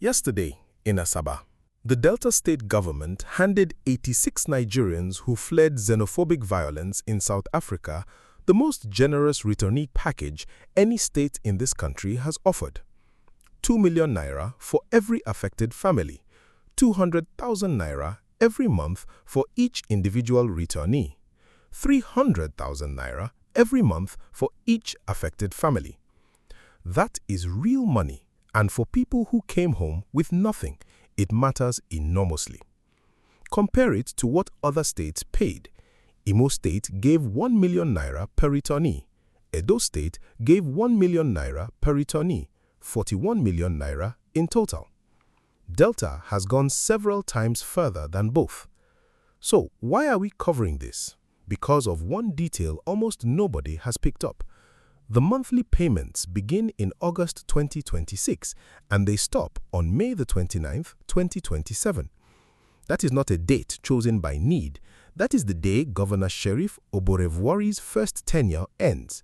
Yesterday, in Asaba, the Delta State government handed 86 Nigerians who fled xenophobic violence in South Africa the most generous returnee package any state in this country has offered. 2 million naira for every affected family, 200,000 naira every month for each individual returnee, 300,000 naira every month for each affected family. That is real money, and for people who came home with nothing, it matters enormously. Compare it to what other states paid. Imo State gave 1 million naira per returnee. Edo State gave 1 million naira per returnee, 41 million naira in total. Delta has gone several times further than both. So why are we covering this? Because of one detail almost nobody has picked up. The monthly payments begin in August 2026 and they stop on May the 29th, 2027. That is not a date chosen by need. That is the day Governor Sheriff Oborevwori's first tenure ends.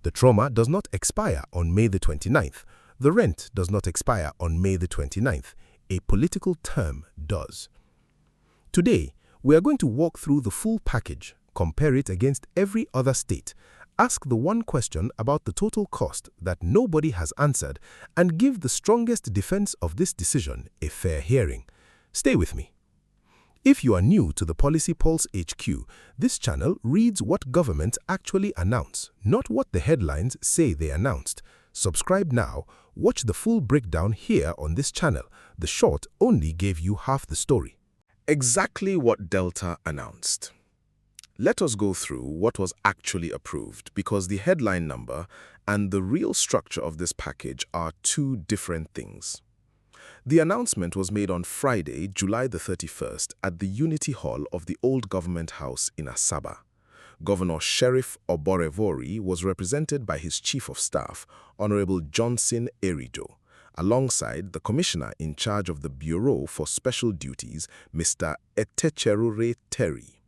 The trauma does not expire on May the 29th. The rent does not expire on May the 29th. A political term does. Today, we are going to walk through the full package, compare it against every other state, ask the one question about the total cost that nobody has answered, and give the strongest defense of this decision a fair hearing. Stay with me. If you are new to the Policy Pulse HQ, this channel reads what governments actually announce, not what the headlines say they announced. Subscribe now. Watch the full breakdown here on this channel. The short only gave you half the story. Exactly what Delta announced. Let us go through what was actually approved, because the headline number and the real structure of this package are two different things. The announcement was made on Friday, July the 31st at the Unity Hall of the Old Government House in Asaba. Governor Sheriff Oborevwori was represented by his Chief of Staff, Honorable Johnson Erijo, alongside the Commissioner in charge of the Bureau for Special Duties, Mr. Etecherure Terry.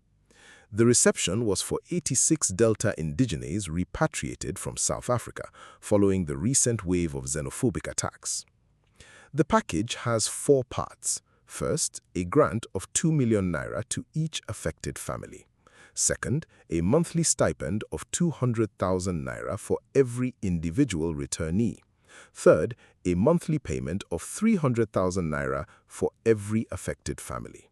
The reception was for 86 Delta indigenes repatriated from South Africa following the recent wave of xenophobic attacks. The package has four parts. First, a grant of 2 million naira to each affected family. Second, a monthly stipend of 200,000 naira for every individual returnee. Third, a monthly payment of 300,000 naira for every affected family.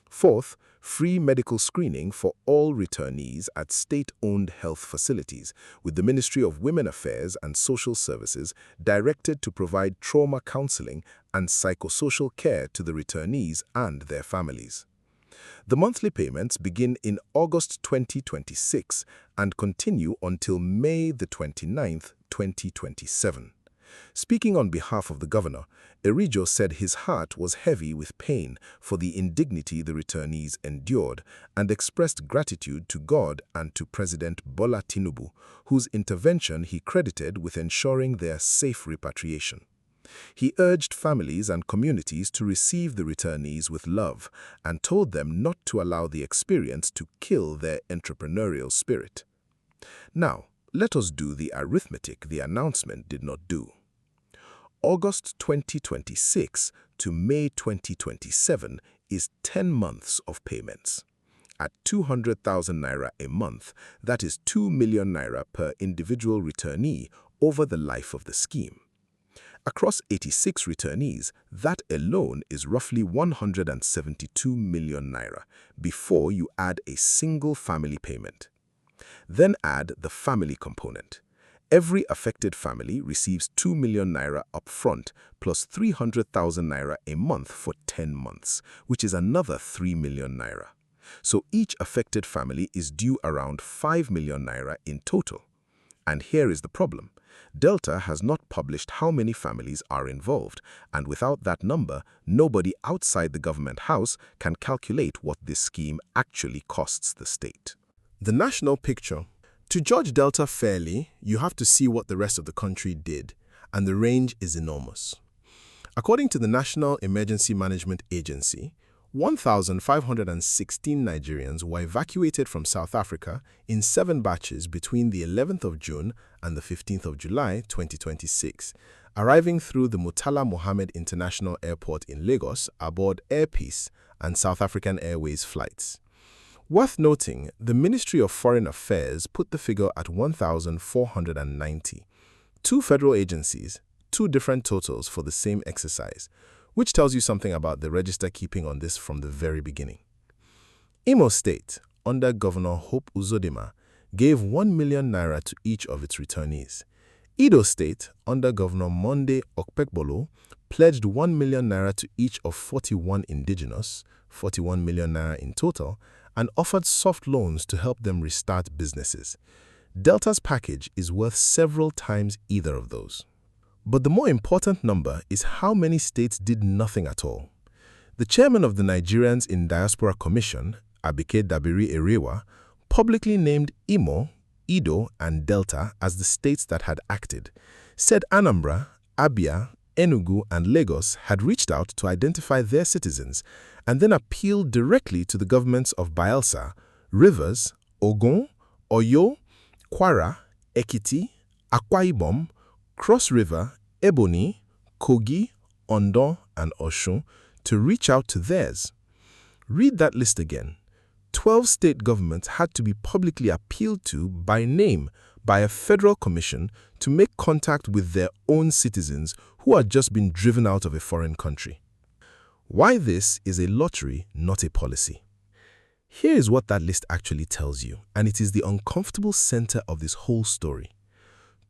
Fourth, free medical screening for all returnees at state-owned health facilities, with the Ministry of Women Affairs and Social Services directed to provide trauma counselling and psychosocial care to the returnees and their families. The monthly payments begin in August 2026 and continue until May the 29th, 2027. Speaking on behalf of the governor, Erijo said his heart was heavy with pain for the indignity the returnees endured and expressed gratitude to God and to President Bola Tinubu, whose intervention he credited with ensuring their safe repatriation. He urged families and communities to receive the returnees with love and told them not to allow the experience to kill their entrepreneurial spirit. Now, let us do the arithmetic the announcement did not do. August 2026 to May 2027 is 10 months of payments. At 200,000 naira a month, that is 2 million naira per individual returnee over the life of the scheme. Across 86 returnees, that alone is roughly 172 million naira before you add a single family payment. Then add the family component. Every affected family receives 2 million naira upfront plus 300,000 naira a month for 10 months, which is another 3 million naira. So each affected family is due around 5 million naira in total. And here is the problem. Delta has not published how many families are involved, and without that number, nobody outside the government house can calculate what this scheme actually costs the state. The national picture. To judge Delta fairly, you have to see what the rest of the country did, and the range is enormous. According to the National Emergency Management Agency, 1,516 Nigerians were evacuated from South Africa in 7 batches between the 11th of June and the 15th of July 2026, arriving through the Murtala Mohammed International Airport in Lagos aboard Air Peace and South African Airways flights. Worth noting, the Ministry of Foreign Affairs put the figure at 1,490. Two federal agencies, two different totals for the same exercise, which tells you something about the register keeping on this from the very beginning. Imo State, under Governor Hope Uzodinma, gave 1 million naira to each of its returnees. Edo State, under Governor Monday Okpekbolo, pledged 1 million naira to each of 41 indigenous, 41 million naira in total, and offered soft loans to help them restart businesses. Delta's package is worth several times either of those. But the more important number is how many states did nothing at all. The chairman of the Nigerians in Diaspora Commission, Dabiri-Erewa, publicly named Imo, Edo, and Delta as the states that had acted, said Anambra, Abia, Enugu, and Lagos had reached out to identify their citizens and then appealed directly to the governments of Bayelsa, Rivers, Ogun, Oyo, Kwara, Ekiti, Akwa Ibom, Cross River, Ebonyi, Kogi, Ondo, and Osun to reach out to theirs. Read that list again. 12 state governments had to be publicly appealed to by name by a federal commission to make contact with their own citizens who had just been driven out of a foreign country. Why this is a lottery, not a policy. Here is what that list actually tells you, and it is the uncomfortable center of this whole story.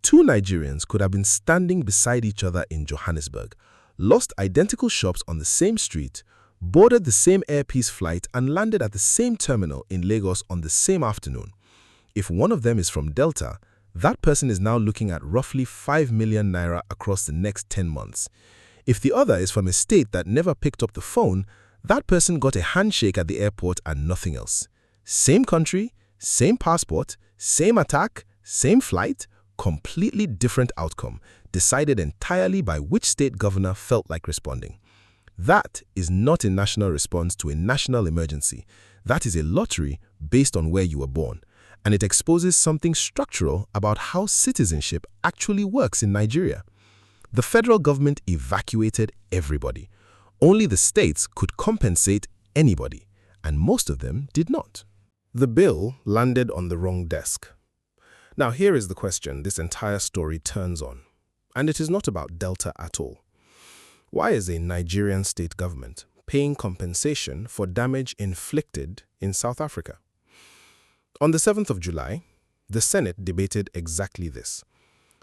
Two Nigerians could have been standing beside each other in Johannesburg, lost identical shops on the same street, boarded the same Air Peace flight, and landed at the same terminal in Lagos on the same afternoon. If one of them is from Delta, that person is now looking at roughly 5 million naira across the next 10 months. If the other is from a state that never picked up the phone, that person got a handshake at the airport and nothing else. Same country, same passport, same attack, same flight, completely different outcome, decided entirely by which state governor felt like responding. That is not a national response to a national emergency. That is a lottery based on where you were born. And it exposes something structural about how citizenship actually works in Nigeria. The federal government evacuated everybody. Only the states could compensate anybody, and most of them did not. The bill landed on the wrong desk. Now here is the question this entire story turns on, and it is not about Delta at all. Why is a Nigerian state government paying compensation for damage inflicted in South Africa? On the 7th of July, the Senate debated exactly this.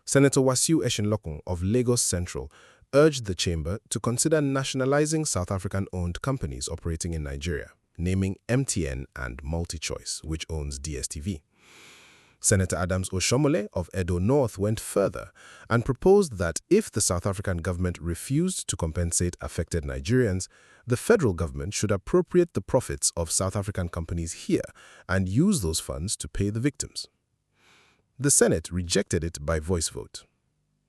Senator Wasiu Eshinlokun of Lagos Central urged the chamber to consider nationalizing South African-owned companies operating in Nigeria, naming MTN and MultiChoice, which owns DSTV. Senator Adams Oshiomhole of Edo North went further and proposed that if the South African government refused to compensate affected Nigerians, the federal government should appropriate the profits of South African companies here and use those funds to pay the victims. The Senate rejected it by voice vote.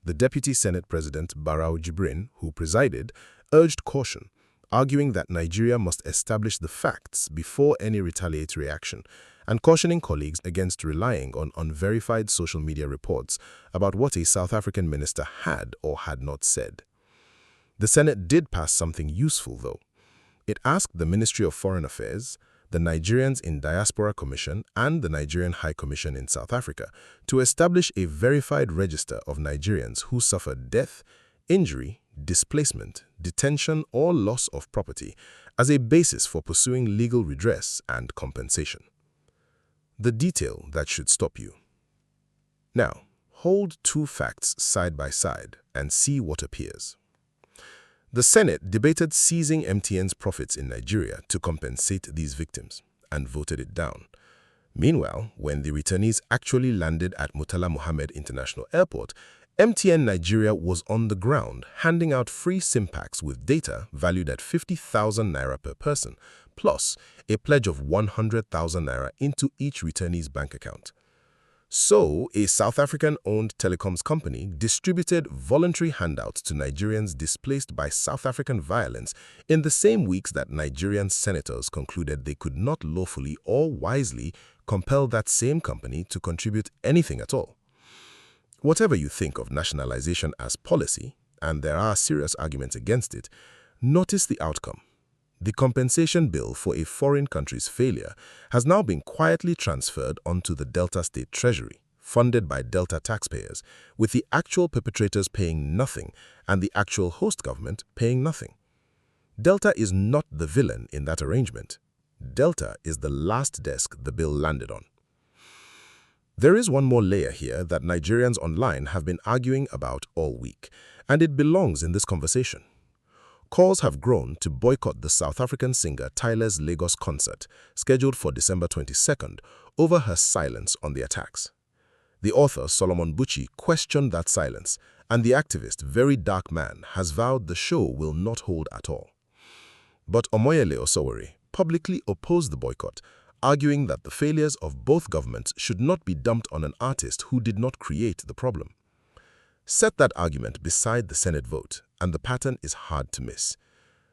The Deputy Senate President Barau Jibrin, who presided, urged caution, arguing that Nigeria must establish the facts before any retaliatory action, and cautioning colleagues against relying on unverified social media reports about what a South African minister had or had not said. The Senate did pass something useful, though. It asked the Ministry of Foreign Affairs, the Nigerians in Diaspora Commission, and the Nigerian High Commission in South Africa to establish a verified register of Nigerians who suffered death, injury, displacement, detention, or loss of property as a basis for pursuing legal redress and compensation. The detail that should stop you. Now, hold two facts side by side and see what appears. The Senate debated seizing MTN's profits in Nigeria to compensate these victims and voted it down. Meanwhile, when the returnees actually landed at Murtala Mohammed International Airport, MTN Nigeria was on the ground handing out free SIM packs with data valued at 50,000 naira per person, plus a pledge of 100,000 naira into each returnee's bank account. So, a South African-owned telecoms company distributed voluntary handouts to Nigerians displaced by South African violence in the same weeks that Nigerian senators concluded they could not lawfully or wisely compel that same company to contribute anything at all. Whatever you think of nationalization as policy, and there are serious arguments against it, notice the outcome. The compensation bill for a foreign country's failure has now been quietly transferred onto the Delta State Treasury, funded by Delta taxpayers, with the actual perpetrators paying nothing and the actual host government paying nothing. Delta is not the villain in that arrangement. Delta is the last desk the bill landed on. There is one more layer here that Nigerians online have been arguing about all week, and it belongs in this conversation. Calls have grown to boycott the South African singer Tyla's Lagos concert, scheduled for December 22nd, over her silence on the attacks. The author, Solomon Buchi, questioned that silence, and the activist, Very Dark Man, has vowed the show will not hold at all. But Omoyele Osowore publicly opposed the boycott, arguing that the failures of both governments should not be dumped on an artist who did not create the problem. Set that argument beside the Senate vote, and the pattern is hard to miss.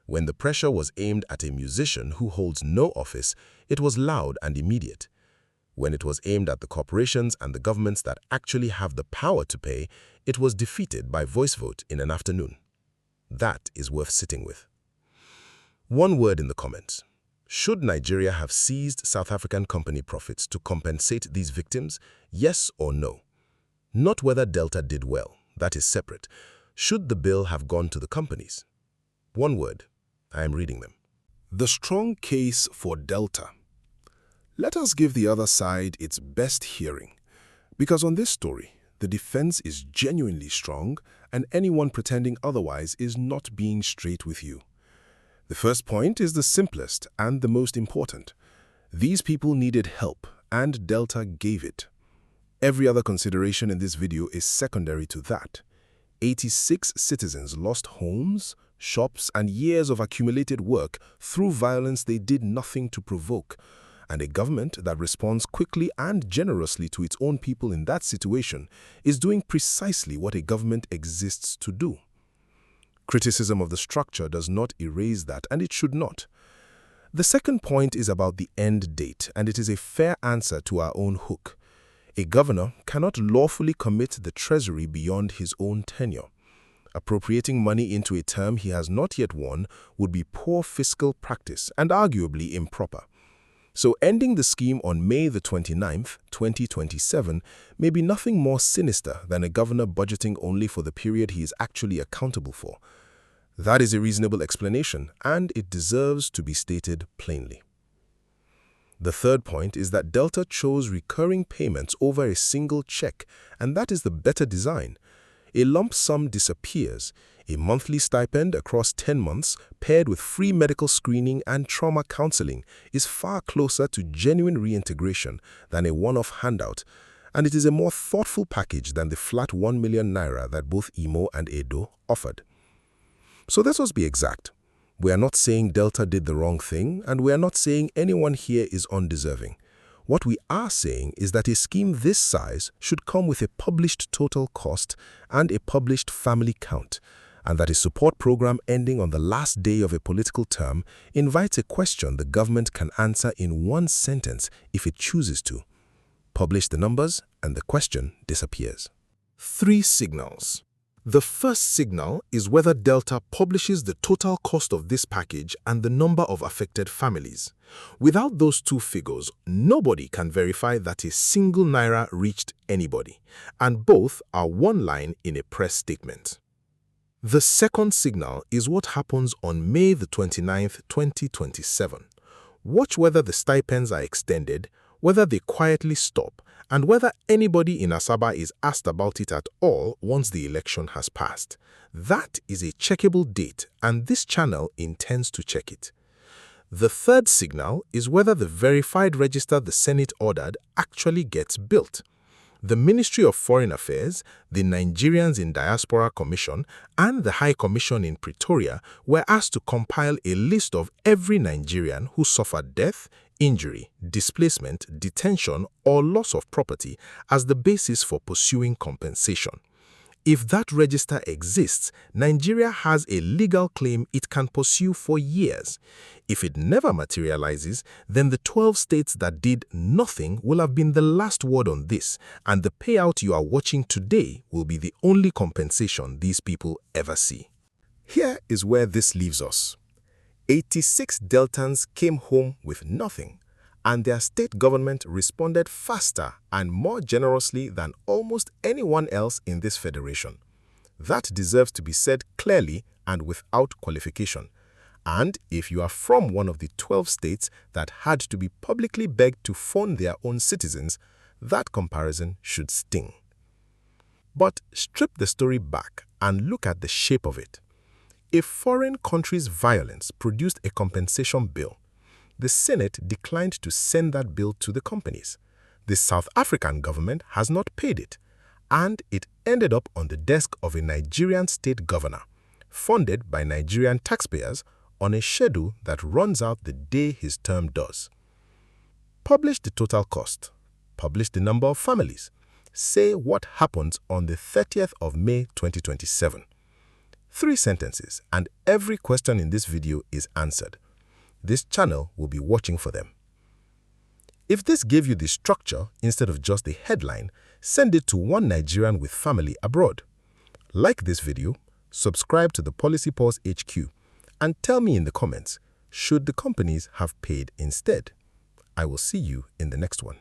When the pressure was aimed at a musician who holds no office, it was loud and immediate. When it was aimed at the corporations and the governments that actually have the power to pay, it was defeated by voice vote in an afternoon. That is worth sitting with. One word in the comments. Should Nigeria have seized South African company profits to compensate these victims? Yes or no? Not whether Delta did well. That is separate. Should the bill have gone to the companies? One word. I am reading them. The strong case for Delta. Let us give the other side its best hearing, because on this story, the defense is genuinely strong, and anyone pretending otherwise is not being straight with you. The first point is the simplest and the most important. These people needed help, and Delta gave it. Every other consideration in this video is secondary to that. 86 citizens lost homes, shops, and years of accumulated work through violence they did nothing to provoke. And a government that responds quickly and generously to its own people in that situation is doing precisely what a government exists to do. Criticism of the structure does not erase that, and it should not. The second point is about the end date, and it is a fair answer to our own hook. A governor cannot lawfully commit the treasury beyond his own tenure. Appropriating money into a term he has not yet won would be poor fiscal practice and arguably improper. So ending the scheme on May the 29th, 2027 may be nothing more sinister than a governor budgeting only for the period he is actually accountable for. That is a reasonable explanation, and it deserves to be stated plainly. The third point is that Delta chose recurring payments over a single check, and that is the better design. A lump sum disappears. A monthly stipend across 10 months, paired with free medical screening and trauma counseling, is far closer to genuine reintegration than a one-off handout, and it is a more thoughtful package than the flat 1 million naira that both Imo and Edo offered. So let us be exact. We are not saying Delta did the wrong thing, and we are not saying anyone here is undeserving. What we are saying is that a scheme this size should come with a published total cost and a published family count, and that a support program ending on the last day of a political term invites a question the government can answer in one sentence if it chooses to. Publish the numbers, and the question disappears. 3 signals. The first signal is whether Delta publishes the total cost of this package and the number of affected families. Without those 2 figures, nobody can verify that a single naira reached anybody, and both are one line in a press statement. The second signal is what happens on May the 29th, 2027. Watch whether the stipends are extended, whether they quietly stop, and whether anybody in Asaba is asked about it at all once the election has passed. That is a checkable date, and this channel intends to check it. The third signal is whether the verified register the Senate ordered actually gets built. The Ministry of Foreign Affairs, the Nigerians in Diaspora Commission, and the High Commission in Pretoria were asked to compile a list of every Nigerian who suffered death, injury, displacement, detention, or loss of property as the basis for pursuing compensation. If that register exists, Nigeria has a legal claim it can pursue for years. If it never materializes, then the 12 states that did nothing will have been the last word on this, and the payout you are watching today will be the only compensation these people ever see. Here is where this leaves us. 86 Deltans came home with nothing, and their state government responded faster and more generously than almost anyone else in this federation. That deserves to be said clearly and without qualification. And if you are from one of the 12 states that had to be publicly begged to fund their own citizens, that comparison should sting. But strip the story back and look at the shape of it. A foreign country's violence produced a compensation bill. The Senate declined to send that bill to the companies. The South African government has not paid it, and it ended up on the desk of a Nigerian state governor, funded by Nigerian taxpayers on a schedule that runs out the day his term does. Publish the total cost. Publish the number of families. Say what happens on the 30th of May 2027. 3 sentences, and every question in this video is answered. This channel will be watching for them. If this gave you the structure instead of just the headline, send it to one Nigerian with family abroad. Like this video, subscribe to the ThePolicyPulseHQ, and tell me in the comments, should the companies have paid instead? I will see you in the next one.